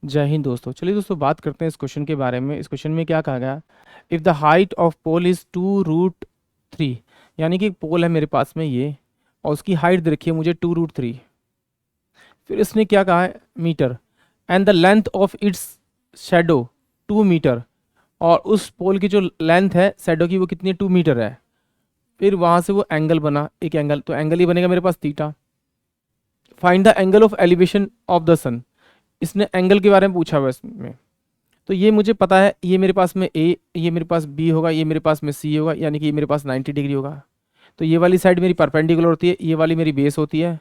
जय हिंद दोस्तों। चलिए दोस्तों, बात करते हैं इस क्वेश्चन के बारे में। इस क्वेश्चन में क्या कहा गया, if the height of pole is 2√3, यानी कि एक पोल है मेरे पास में ये, और उसकी हाइट दे रखी है मुझे 2√3। फिर इसने क्या कहा है, metre, and the length of its shadow 2 metre, और उस पोल की जो लेंथ है शेडो की वो कितनी है, 2 मीटर है। फिर वहाँ से वो एंगल बना, एक एंगल, तो एंगल ही बनेगा मेरे पास theta. Find the angle of elevation of the sun, इसने एंगल के बारे में पूछा हुआ इसमें। तो ये मुझे पता है, ये मेरे पास में ए, ये मेरे पास बी होगा, ये मेरे पास में सी होगा, यानी कि ये मेरे पास 90 डिग्री होगा। तो ये वाली साइड मेरी परपेंडिकुलर होती है, ये वाली मेरी बेस होती है।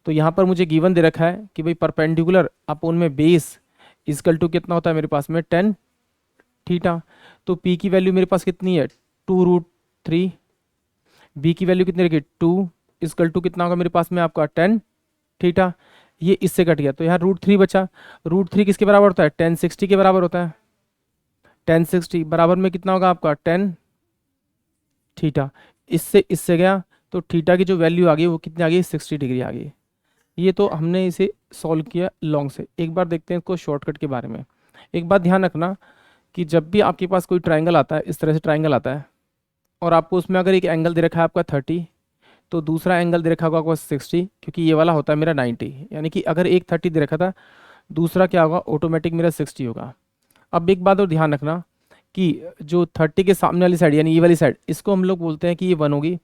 तो यहाँ पर मुझे गिवन दे रखा है कि भाई परपेंडिकुलर अपोन में बेस इजकल टू कितना होता है मेरे पास में 10 थीटा। तो पी की वैल्यू मेरे पास कितनी है, 2√3। बी की वैल्यू कितनी रखी, 2 इजकल टू कितना होगा मेरे पास में आपका 10 थीटा। ये इससे कट गया तो यहाँ √3 बचा। √3 किसके बराबर होता है, 1060 के बराबर होता है। 1060 बराबर में कितना होगा आपका 10 थीटा। इससे इससे गया तो थीटा की जो वैल्यू आ गई वो कितनी आ गई, 60 डिग्री आ गई। ये तो हमने इसे सॉल्व किया लॉन्ग से। एक बार देखते हैं इसको शॉर्टकट के बारे में। एक बात ध्यान रखना कि जब भी आपके पास कोई ट्राइंगल आता है, इस तरह से ट्राइंगल आता है, और आपको उसमें अगर एक एंगल दे रखा है आपका 30, तो दूसरा एंगल दे रखा होगा आपको 60, क्योंकि ये वाला होता है मेरा 90। यानी कि अगर एक 30 दे रखा था, दूसरा क्या होगा, ऑटोमेटिक मेरा 60 होगा। अब एक बात और ध्यान रखना कि जो 30 के सामने वाली साइड, यानी ये वाली साइड, इसको हम लोग बोलते हैं कि ये 1 होगी,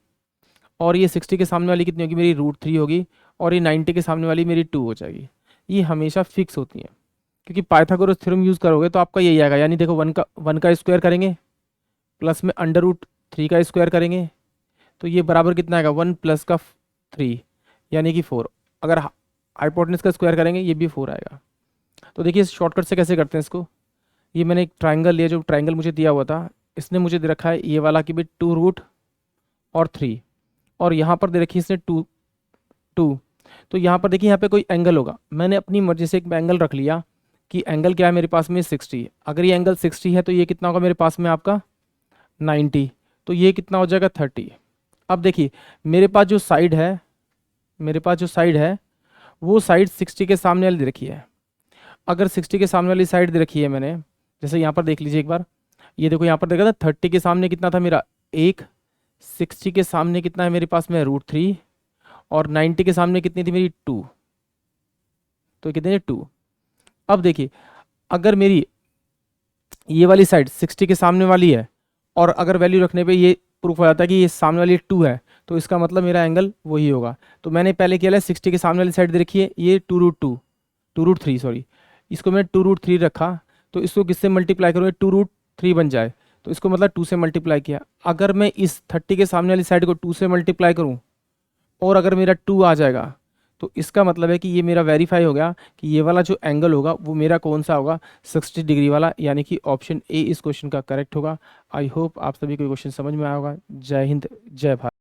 और ये 60 के सामने वाली कितनी होगी, मेरी √3 होगी, और ये 90 के सामने वाली मेरी 2 हो जाएगी। ये हमेशा फिक्स होती है, क्योंकि पाइथागोरस थ्योरम यूज़ करोगे तो आपका यही आएगा। यानी देखो, 1 का स्क्वायर करेंगे, प्लस में √3 का स्क्वायर करेंगे, तो ये बराबर कितना आएगा, 1 प्लस का 3, यानी कि 4। अगर हाइपोटेनस का स्क्वायर करेंगे, ये भी 4 आएगा। तो देखिए इस शॉर्टकट से कैसे करते हैं इसको। ये मैंने एक ट्राइंगल लिया, जो ट्राइंगल मुझे दिया हुआ था, इसने मुझे दे रखा है ये वाला कि भाई 2√3, और यहाँ पर दे रखी है इसने 2। तो यहाँ पर देखिए, यहाँ पे कोई एंगल होगा, मैंने अपनी मर्जी से एक एंगल रख लिया कि एंगल क्या है मेरे पास में 60। अगर ये एंगल 60 है तो ये कितना होगा मेरे पास में आपका 90, तो ये कितना हो जाएगा 30। अब देखिए मेरे पास जो साइड है, मेरे पास जो साइड है वो साइड 60 के सामने वाली दे रखी है। अगर 60 के सामने वाली साइड दे रखी है मैंने, जैसे यहाँ पर देख लीजिए एक बार, ये देखो यहाँ पर देखा था 30 के सामने कितना था मेरा 1, 60 के सामने कितना है मेरे पास में √3, और 90 के सामने कितनी थी मेरी 2, तो कितनी है 2। अब देखिए अगर मेरी ये वाली साइड 60 के सामने वाली है, और अगर वैल्यू रखने पे ये प्रूफ हो जाता है कि ये सामने वाली 2 है, तो इसका मतलब मेरा एंगल वही होगा। तो मैंने पहले किया है 60 के सामने वाली साइड दे रखी है ये 2√3 सॉरी, इसको मैंने 2√3 रखा, तो इसको किससे मल्टीप्लाई करूँगा, 2√3 बन जाए, तो इसको मतलब 2 से मल्टीप्लाई किया। अगर मैं इस 30 के सामने वाली साइड को 2 से मल्टीप्लाई करूँ, और अगर मेरा 2 आ जाएगा, तो इसका मतलब है कि ये मेरा वेरीफाई हो गया कि ये वाला जो एंगल होगा वो मेरा कौन सा होगा, 60 डिग्री वाला, यानी कि ऑप्शन ए इस क्वेश्चन का करेक्ट होगा। आई होप आप सभी को क्वेश्चन समझ में आया होगा। जय हिंद, जय भारत।